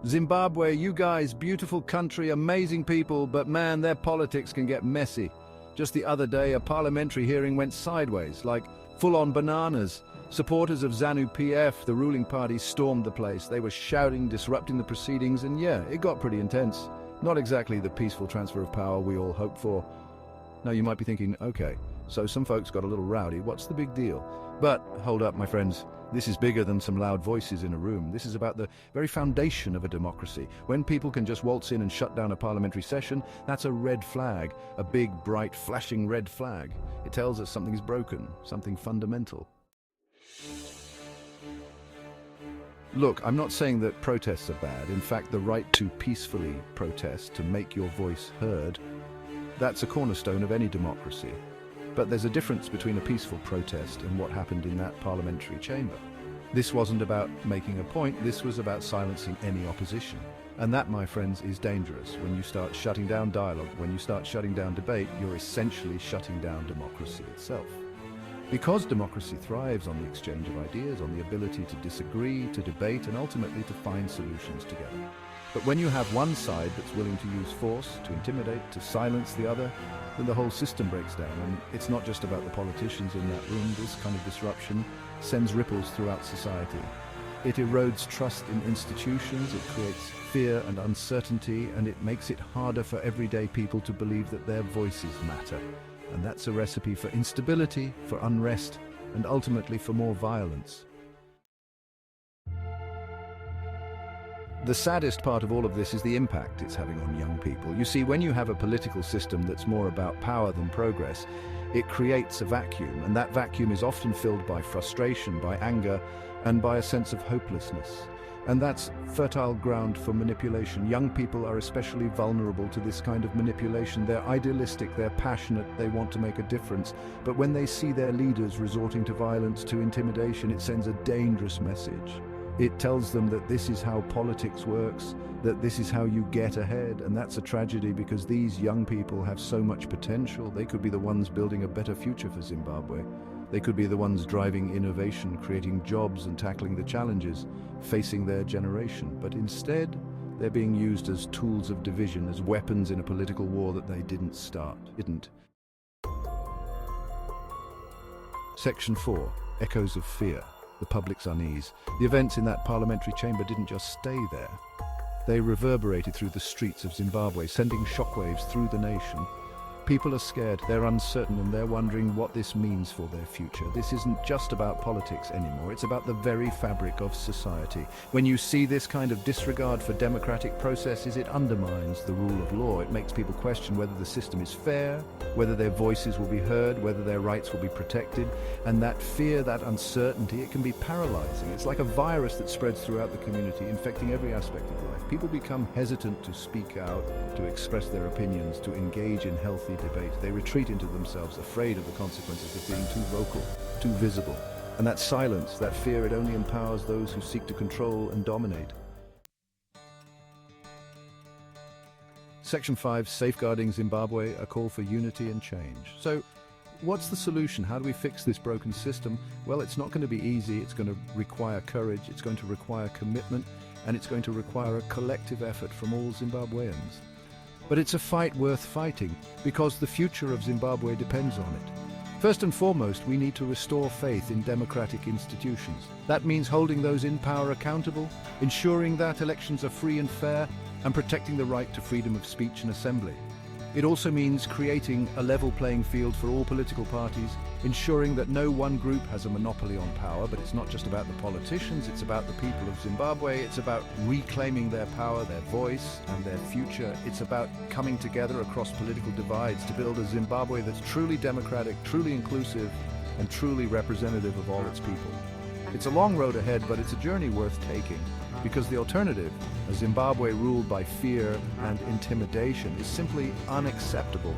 Zimbabwe, you guys, beautiful country, amazing people, but man, their politics can get messy. Just the other day, a parliamentary hearing went sideways, like full-on bananas. Supporters of ZANU-PF, the ruling party, stormed the place. They were shouting, disrupting the proceedings, and yeah, it got pretty intense. Not exactly the peaceful transfer of power we all hoped for. Now you might be thinking, okay, so some folks got a little rowdy, what's the big deal? But hold up, my friends. This is bigger than some loud voices in a room. This is about the very foundation of a democracy. When people can just waltz in and shut down a parliamentary session, that's a red flag, a big, bright, flashing red flag. It tells us something's broken, something fundamental. Look, I'm not saying that protests are bad. In fact, the right to peacefully protest, to make your voice heard, that's a cornerstone of any democracy. But there's a difference between a peaceful protest and what happened in that parliamentary chamber. This wasn't about making a point, this was about silencing any opposition. And that, my friends, is dangerous. When you start shutting down dialogue, when you start shutting down debate, you're essentially shutting down democracy itself. Because democracy thrives on the exchange of ideas, on the ability to disagree, to debate, and ultimately to find solutions together. But when you have one side that's willing to use force, to intimidate, to silence the other, then the whole system breaks down. And it's not just about the politicians in that room. This kind of disruption sends ripples throughout society. It erodes trust in institutions, it creates fear and uncertainty, and it makes it harder for everyday people to believe that their voices matter. And that's a recipe for instability, for unrest, and ultimately for more violence. The saddest part of all of this is the impact it's having on young people. You see, when you have a political system that's more about power than progress, it creates a vacuum, and that vacuum is often filled by frustration, by anger, and by a sense of hopelessness. And that's fertile ground for manipulation. Young people are especially vulnerable to this kind of manipulation. They're idealistic, they're passionate, they want to make a difference. But when they see their leaders resorting to violence, to intimidation, it sends a dangerous message. It tells them that this is how politics works, that this is how you get ahead, and that's a tragedy because these young people have so much potential. They could be the ones building a better future for Zimbabwe. They could be the ones driving innovation, creating jobs and tackling the challenges facing their generation. But instead, they're being used as tools of division, as weapons in a political war that they didn't start. Section 4. Echoes of fear. The public's unease. The events in that parliamentary chamber didn't just stay there. They reverberated through the streets of Zimbabwe, sending shockwaves through the nation. People are scared, they're uncertain, and they're wondering what this means for their future. This isn't just about politics anymore, it's about the very fabric of society. When you see this kind of disregard for democratic processes, it undermines the rule of law. It makes people question whether the system is fair, whether their voices will be heard, whether their rights will be protected. And that fear, that uncertainty, it can be paralyzing. It's like a virus that spreads throughout the community, infecting every aspect of life. People become hesitant to speak out, to express their opinions, to engage in healthy debate. They retreat into themselves, afraid of the consequences of being too vocal, too visible. And that silence, that fear, it only empowers those who seek to control and dominate. Section 5, Safeguarding Zimbabwe, a call for unity and change. So, what's the solution? How do we fix this broken system? Well, it's not going to be easy. It's going to require courage, it's going to require commitment, and it's going to require a collective effort from all Zimbabweans. But it's a fight worth fighting, because the future of Zimbabwe depends on it. First and foremost, we need to restore faith in democratic institutions. That means holding those in power accountable, ensuring that elections are free and fair, and protecting the right to freedom of speech and assembly. It also means creating a level playing field for all political parties, ensuring that no one group has a monopoly on power. But it's not just about the politicians, it's about the people of Zimbabwe. It's about reclaiming their power, their voice, and their future. It's about coming together across political divides to build a Zimbabwe that's truly democratic, truly inclusive, and truly representative of all its people. It's a long road ahead, but it's a journey worth taking, because the alternative, a Zimbabwe ruled by fear and intimidation, is simply unacceptable.